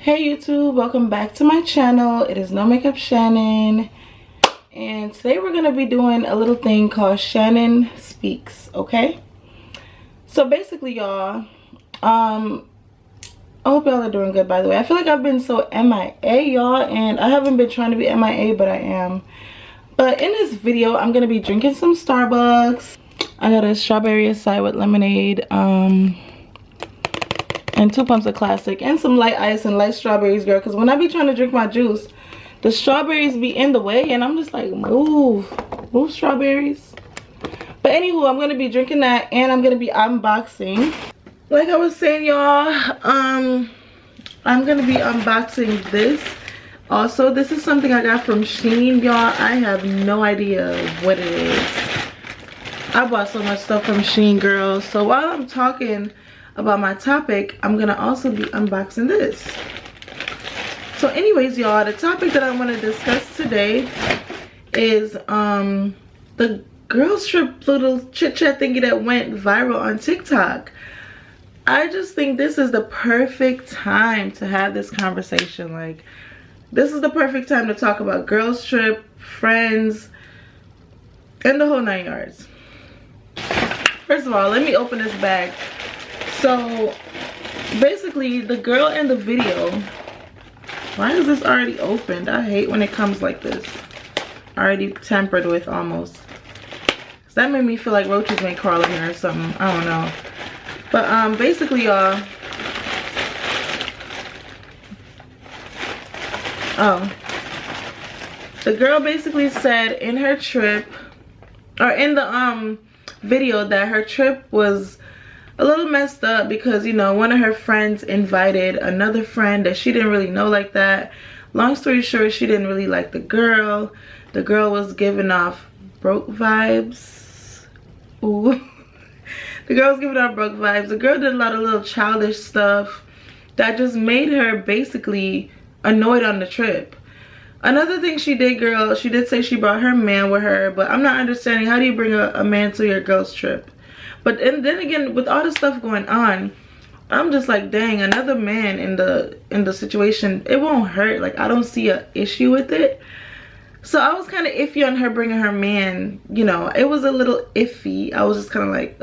Hey YouTube, welcome back to my channel. It is No Makeup Shannon, and today we're gonna be doing a little thing called Shannon Speaks. Okay, so basically y'all, I hope y'all are doing good. By the way, I feel like I've been so MIA, y'all, and I haven't been trying to be MIA, but I am. But in this video I'm gonna be drinking some Starbucks. I got a strawberry acai with lemonade, and 2 pumps of classic and some light ice and light strawberries, girl, because when I be trying to drink my juice, the strawberries be in the way and I'm just like, move strawberries. But anywho, I'm gonna be drinking that and I'm gonna be unboxing. Like I was saying, y'all, I'm gonna be unboxing this. Also, this is something I got from Shein, y'all. I have no idea what it is. I bought so much stuff from Shein, girl. So while I'm talking about my topic, I'm gonna also be unboxing this. So anyways, y'all, the topic that I want to discuss today is the girls trip little chit chat thingy that went viral on TikTok. I just think this is the perfect time to have this conversation. Like, this is the perfect time to talk about girls trip, friends, and the whole 9 yards. First of all, let me open this bag. So basically, the girl in the video, why is this already opened? I hate when it comes like this, already tampered with almost. That made me feel like roaches may crawl in here or something. I don't know. But basically, y'all, the girl basically said in her trip, or in the video, that her trip was a little messed up because, you know, one of her friends invited another friend that she didn't really know like that. Long story short, she didn't really like the girl. The girl was giving off broke vibes. Ooh. The girl was giving off broke vibes. The girl did a lot of little childish stuff that just made her basically annoyed on the trip. Another thing she did, girl, she did say she brought her man with her, but I'm not understanding, how do you bring a man to your girl's trip? But and then again, with all the stuff going on, I'm just like, dang, another man in the situation, it won't hurt. Like, I don't see an issue with it. So I was kind of iffy on her bringing her man. You know, it was a little iffy. I was just kind of like,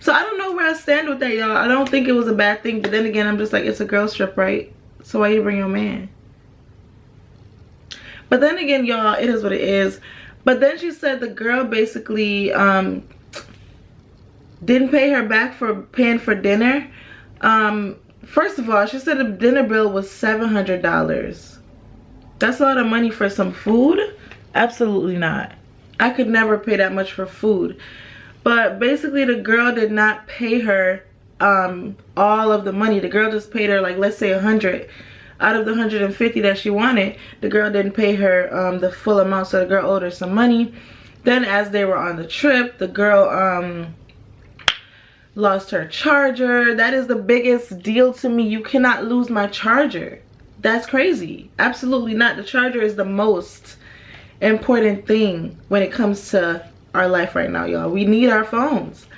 So I don't know where I stand with that, y'all. I don't think it was a bad thing. But then again, I'm just like, it's a girl's trip, right? So why you bring your man? But then again, y'all, it is what it is. But then she said the girl basically didn't pay her back for paying for dinner. First of all, she said the dinner bill was $700. That's a lot of money for some food? Absolutely not. I could never pay that much for food. But basically, the girl did not pay her all of the money. The girl just paid her, like, let's say 100. Out of the 150 that she wanted, the girl didn't pay her the full amount, so the girl owed her some money. Then as they were on the trip, the girl lost her charger. That is the biggest deal to me. You cannot lose my charger. That's crazy. Absolutely not. The charger is the most important thing when it comes to our life right now, y'all. We need our phones.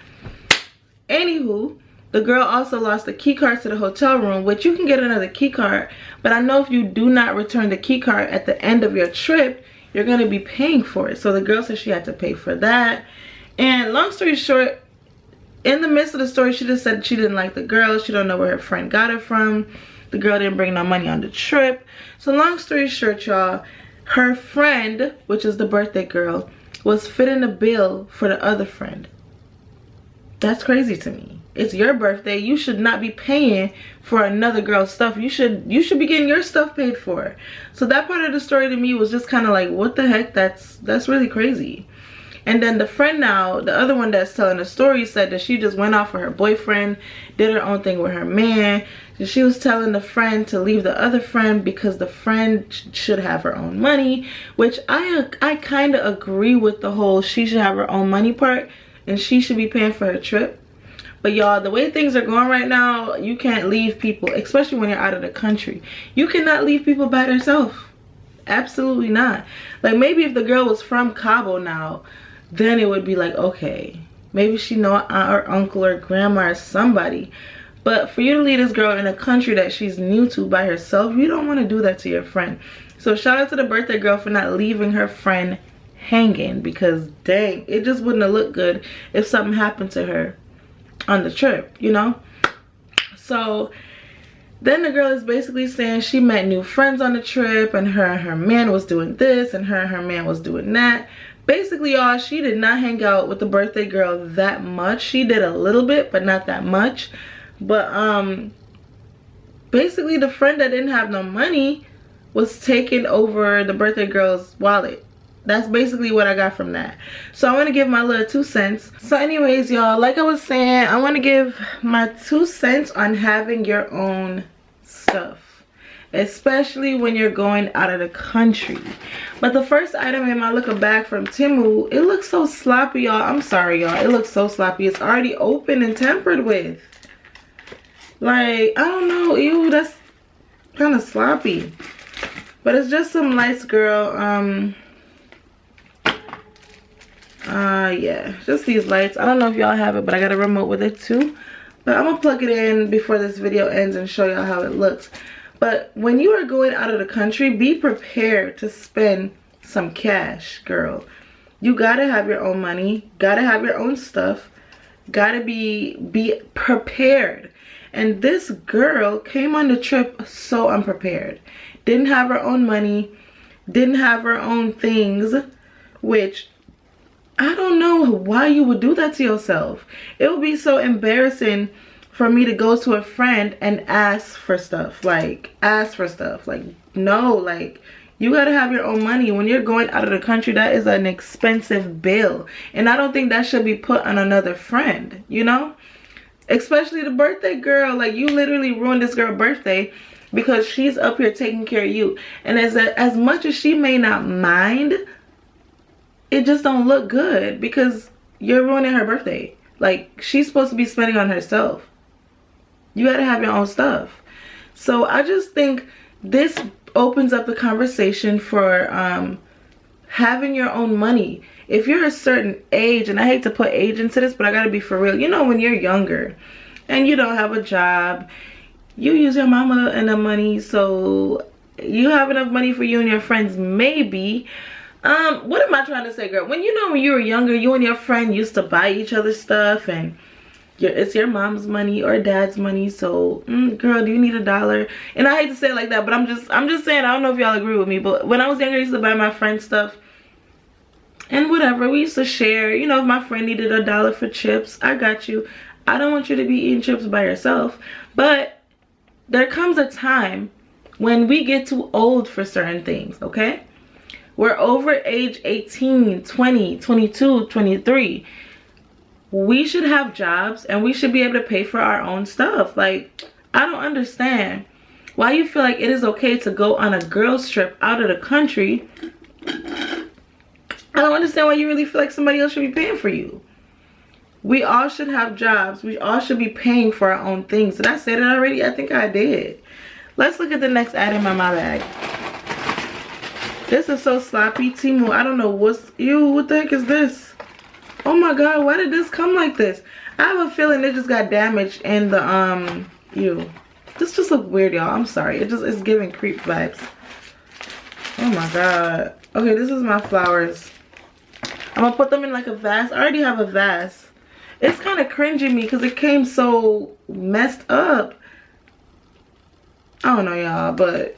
Anywho, the girl also lost the key card to the hotel room, which you can get another key card. But I know if you do not return the key card at the end of your trip, you're going to be paying for it. So the girl said she had to pay for that. And long story short, in the midst of the story, she just said she didn't like the girl. She don't know where her friend got it from. The girl didn't bring no money on the trip. So long story short, y'all, her friend, which is the birthday girl, was fitting the bill for the other friend. That's crazy to me. It's your birthday. You should not be paying for another girl's stuff. You should be getting your stuff paid for. So that part of the story to me was just kind of like, what the heck? That's really crazy. And then the friend now, the other one that's telling the story, said that she just went off with her boyfriend, did her own thing with her man. And she was telling the friend to leave the other friend because the friend should have her own money, which I kind of agree with the whole she should have her own money part and she should be paying for her trip. But y'all, the way things are going right now, you can't leave people, especially when you're out of the country. You cannot leave people by themselves. Absolutely not. Like, maybe if the girl was from Cabo now, then it would be like, okay, maybe she know an aunt or uncle or grandma or somebody. But for you to leave this girl in a country that she's new to by herself, you don't want to do that to your friend. So shout out to the birthday girl for not leaving her friend hanging, because dang, it just wouldn't have looked good if something happened to her on the trip, you know? So then the girl is basically saying she met new friends on the trip, and her man was doing this, and her man was doing that. Basically, y'all, she did not hang out with the birthday girl that much. She did a little bit, but not that much. But basically the friend that didn't have no money was taking over the birthday girl's wallet. That's basically what I got from that. So I want to give my little 2 cents. So anyways, y'all, like I was saying, I want to give my 2 cents on having your own stuff, especially when you're going out of the country. But the first item in my little bag from Temu, it looks so sloppy, y'all. I'm sorry, y'all. It looks so sloppy. It's already open and tampered with. Like, I don't know. Ew, that's kind of sloppy. But it's just some lights, girl. Yeah, just these lights. I don't know if y'all have it, but I got a remote with it too. But I'm gonna plug it in before this video ends and show y'all how it looks. But when you are going out of the country, be prepared to spend some cash, girl. You gotta have your own money, gotta have your own stuff, gotta be prepared. And this girl came on the trip so unprepared. Didn't have her own money, didn't have her own things, which I don't know why you would do that to yourself. It would be so embarrassing for me to go to a friend and ask for stuff. Like, no, like, you gotta have your own money. When you're going out of the country, that is an expensive bill. And I don't think that should be put on another friend, you know? Especially the birthday girl. Like, you literally ruined this girl's birthday because she's up here taking care of you. And as much as she may not mind, it just don't look good because you're ruining her birthday. Like, she's supposed to be spending on herself. You gotta have your own stuff. So I just think this opens up the conversation for having your own money. If you're a certain age, and I hate to put age into this, but I gotta be for real. You know, when you're younger and you don't have a job, you use your mama and the money, so you have enough money for you and your friends, maybe. What am I trying to say, girl? When you were younger, you and your friend used to buy each other stuff, and it's your mom's money or dad's money. So, girl, do you need $1? And I hate to say it like that, but I'm just saying, I don't know if y'all agree with me, but when I was younger, I used to buy my friend stuff. And whatever, we used to share. You know, if my friend needed $1 for chips, I got you. I don't want you to be eating chips by yourself. But there comes a time when we get too old for certain things, okay? We're over age 18, 20, 22, 23. We should have jobs and we should be able to pay for our own stuff. Like, I don't understand why you feel like it is okay to go on a girls trip out of the country. I don't understand why you really feel like somebody else should be paying for you. We all should have jobs. We all should be paying for our own things. Did I say that already? I think I did. Let's look at the next item in my bag. This is so sloppy. Temu, I don't know what the heck is this? Oh my god, why did this come like this? I have a feeling it just got damaged in the this just look weird, y'all. I'm sorry. It's giving creep vibes. Oh my god. Okay, this is my flowers. I'm gonna put them in like a vase. I already have a vase. It's kind of cringing me because it came so messed up. I don't know, y'all, but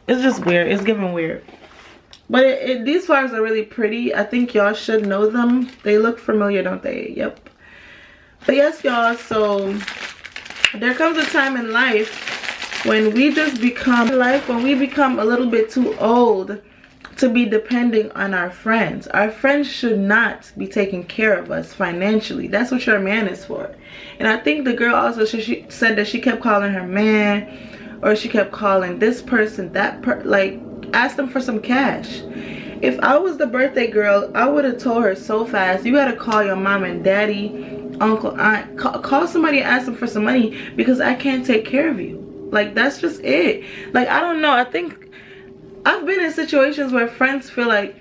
it's just weird. It's giving weird. But these flowers are really pretty. I think y'all should know them. They look familiar, don't they? Yep. But yes, y'all, so there comes a time in life when we just become a little bit too old to be depending on our friends. Our friends should not be taking care of us financially. That's what your man is for. And I think the girl also, she said that she kept calling her man, or she kept calling this person, like, ask them for some cash. If I was the birthday girl, I would have told her so fast, you gotta call your mom and daddy, uncle, aunt, call somebody and ask them for some money because I can't take care of you. Like, that's just it. Like, I don't know. I think I've been in situations where friends feel like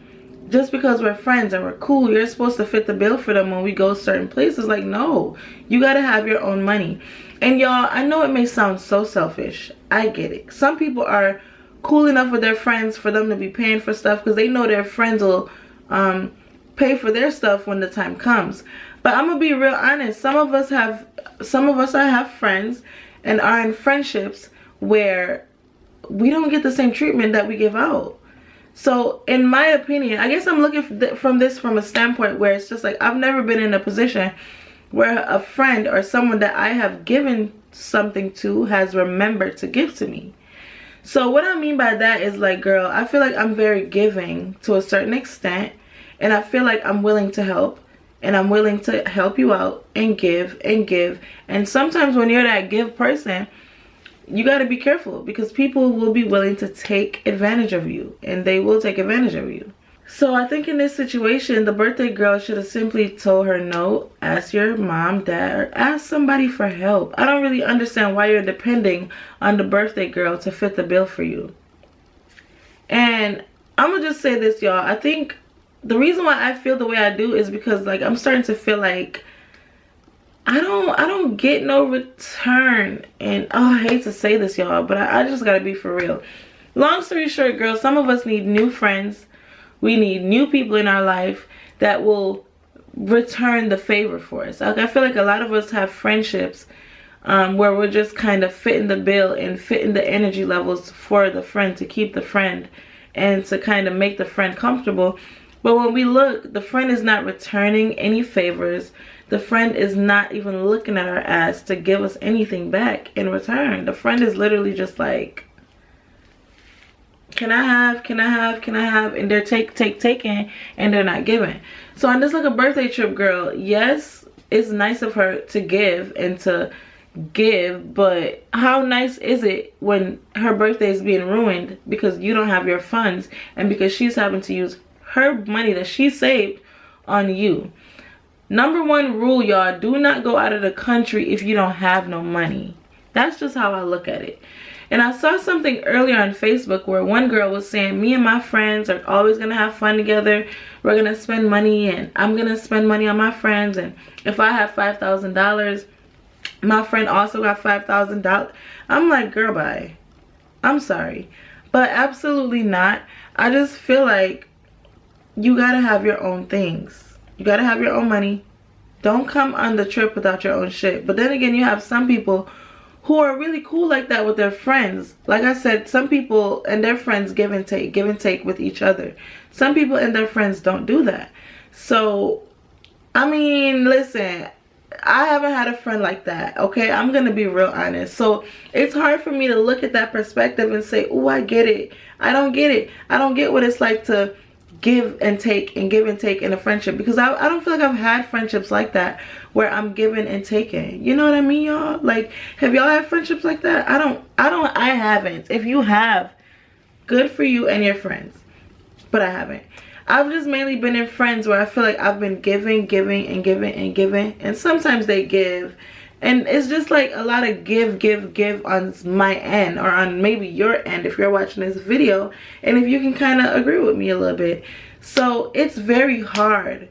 just because we're friends and we're cool, you're supposed to fit the bill for them when we go certain places. Like, no, you gotta have your own money. And y'all, I know it may sound so selfish. I get it. Some people are cool enough with their friends for them to be paying for stuff because they know their friends will pay for their stuff when the time comes. But I'm gonna be real honest. Some of us have friends and are in friendships where we don't get the same treatment that we give out. So in my opinion, I guess I'm looking from a standpoint where it's just like, I've never been in a position where a friend or someone that I have given something to has remembered to give to me. So what I mean by that is like, girl, I feel like I'm very giving to a certain extent, and I feel like I'm willing to help, and I'm willing to help you out and give and give. And sometimes when you're that give person, you got to be careful because people will be willing to take advantage of you, and they will take advantage of you. So I think in this situation, the birthday girl should have simply told her no, ask your mom, dad, or ask somebody for help. I don't really understand why you're depending on the birthday girl to fit the bill for you. And I'm gonna just say this, y'all. I think the reason why I feel the way I do is because, like, I'm starting to feel like I don't get no return. And oh, I hate to say this, y'all, but I just gotta be for real. Long story short, girls, some of us need new friends. We need new people in our life that will return the favor for us. Like, I feel like a lot of us have friendships where we're just kind of fitting the bill and fitting the energy levels for the friend, to keep the friend and to kind of make the friend comfortable. But when we look, the friend is not returning any favors. The friend is not even looking at our ass to give us anything back in return. The friend is literally just like, can I have, can I have, can I have? And they're taking, and they're not giving. So on this like a birthday trip, girl, yes, it's nice of her to give and to give, but how nice is it when her birthday is being ruined because you don't have your funds and because she's having to use her money that she saved on you? Number one rule, y'all, do not go out of the country if you don't have no money. That's just how I look at it. And I saw something earlier on Facebook where one girl was saying, me and my friends are always going to have fun together. We're going to spend money, and I'm going to spend money on my friends. And if I have $5,000, my friend also got $5,000. I'm like, girl, bye. I'm sorry. But absolutely not. I just feel like you got to have your own things. You got to have your own money. Don't come on the trip without your own shit. But then again, you have some people who are really cool like that with their friends. Like I said, some people and their friends give and take with each other. Some people and their friends don't do that. So, I mean, listen, I haven't had a friend like that, okay? I'm gonna be real honest. So it's hard for me to look at that perspective and say, oh, I get it. I don't get it. I don't get what it's like to give and take and give and take in a friendship, because I don't feel like I've had friendships like that where I'm giving and taking. You know what I mean, y'all? Like, have y'all had friendships like that? I haven't. If you have, good for you and your friends, but I haven't. I've just mainly been in friends where I feel like I've been giving and sometimes they give, and it's just like a lot of give on my end, or on maybe your end if you're watching this video, and if you can kind of agree with me a little bit. So it's very hard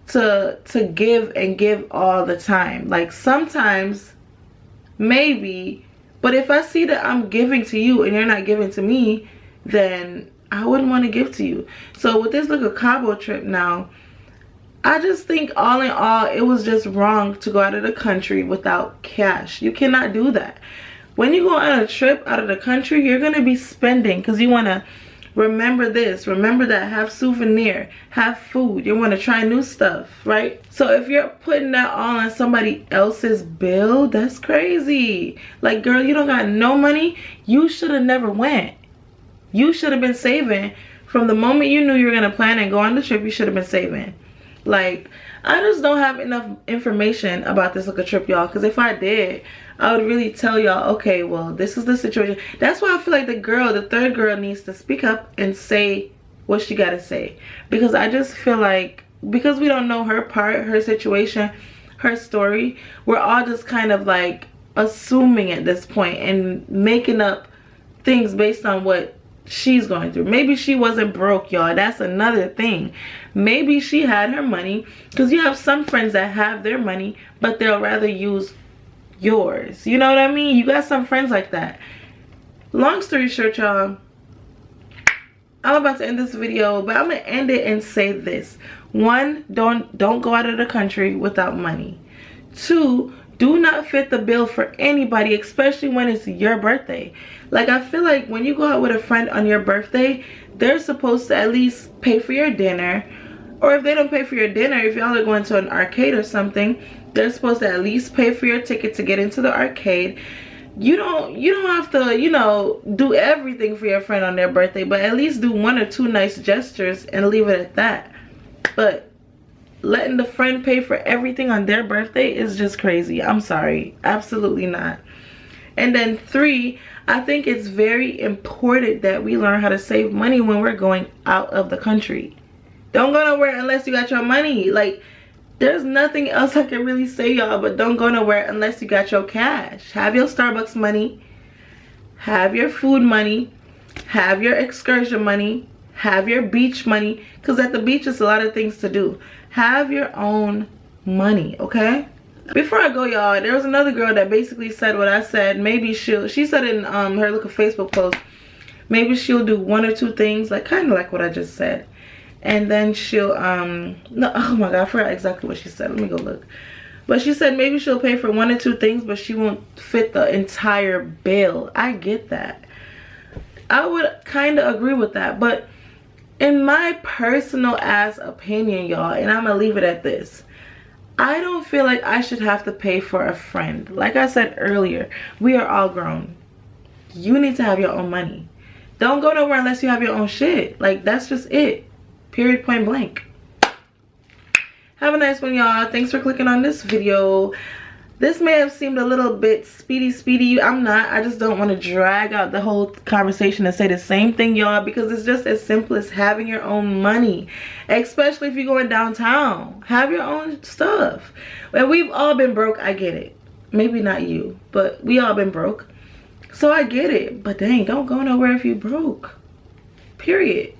to give and give all the time. Like, sometimes maybe, but if I see that I'm giving to you and you're not giving to me, then I wouldn't want to give to you. So with this little Cabo trip now, I just think all in all, it was just wrong to go out of the country without cash. You cannot do that. When you go on a trip out of the country, you're going to be spending because you want to remember this, remember that, have souvenir, have food. You want to try new stuff, right? So if you're putting that all on somebody else's bill, that's crazy. Like, girl, you don't got no money. You should have never went. You should have been saving. From the moment you knew you were going to plan and go on the trip, you should have been saving. Like, I just don't have enough information about this little trip, y'all, because if I did, I would really tell y'all, okay, well, this is the situation. That's why I feel like the third girl needs to speak up and say what she got to say, because I just feel like, because we don't know her part, her situation, her story, we're all just kind of like assuming at this point and making up things based on what she's going through. Maybe she wasn't broke, y'all. That's another thing. Maybe she had her money, because you have some friends that have their money but they'll rather use yours. You know what I mean? You got some friends like that. Long story short, y'all, I'm about to end this video, but I'm gonna end it and say this. 1, don't go out of the country without money. 2, do not fit the bill for anybody, especially when it's your birthday. Like, I feel like when you go out with a friend on your birthday, they're supposed to at least pay for your dinner. Or if they don't pay for your dinner, if y'all are going to an arcade or something, they're supposed to at least pay for your ticket to get into the arcade. You don't have to, you know, do everything for your friend on their birthday, but at least do 1 or 2 nice gestures and leave it at that. But letting the friend pay for everything on their birthday is just crazy. I'm sorry. Absolutely not. And then 3, I think it's very important that we learn how to save money when we're going out of the country. Don't go nowhere unless you got your money. Like, there's nothing else I can really say, y'all, but don't go nowhere unless you got your cash. Have your Starbucks money. Have your food money. Have your excursion money. Have your beach money. Because at the beach, it's a lot of things to do. Have your own money, okay? Before I go, y'all, there was another girl that basically said what I said. Maybe she said in her little Facebook post, maybe she'll do 1 or 2 things, like kind of like what I just said. And then she'll no, oh my god, I forgot exactly what she said. Let me go look. But she said maybe she'll pay for 1 or 2 things, but she won't fit the entire bill. I get that. I would kind of agree with that, but in my personal ass opinion, y'all, and I'm gonna leave it at this, I don't feel like I should have to pay for a friend. Like I said earlier, we are all grown. You need to have your own money. Don't go nowhere unless you have your own shit. Like, that's just it. Period, point blank. Have a nice one, y'all. Thanks for clicking on this video. This may have seemed a little bit speedy. I'm not. I just don't want to drag out the whole conversation and say the same thing, y'all, because it's just as simple as having your own money. Especially if you're going downtown. Have your own stuff. And we've all been broke. I get it. Maybe not you, but we all been broke. So I get it. But dang, don't go nowhere if you broke. Period.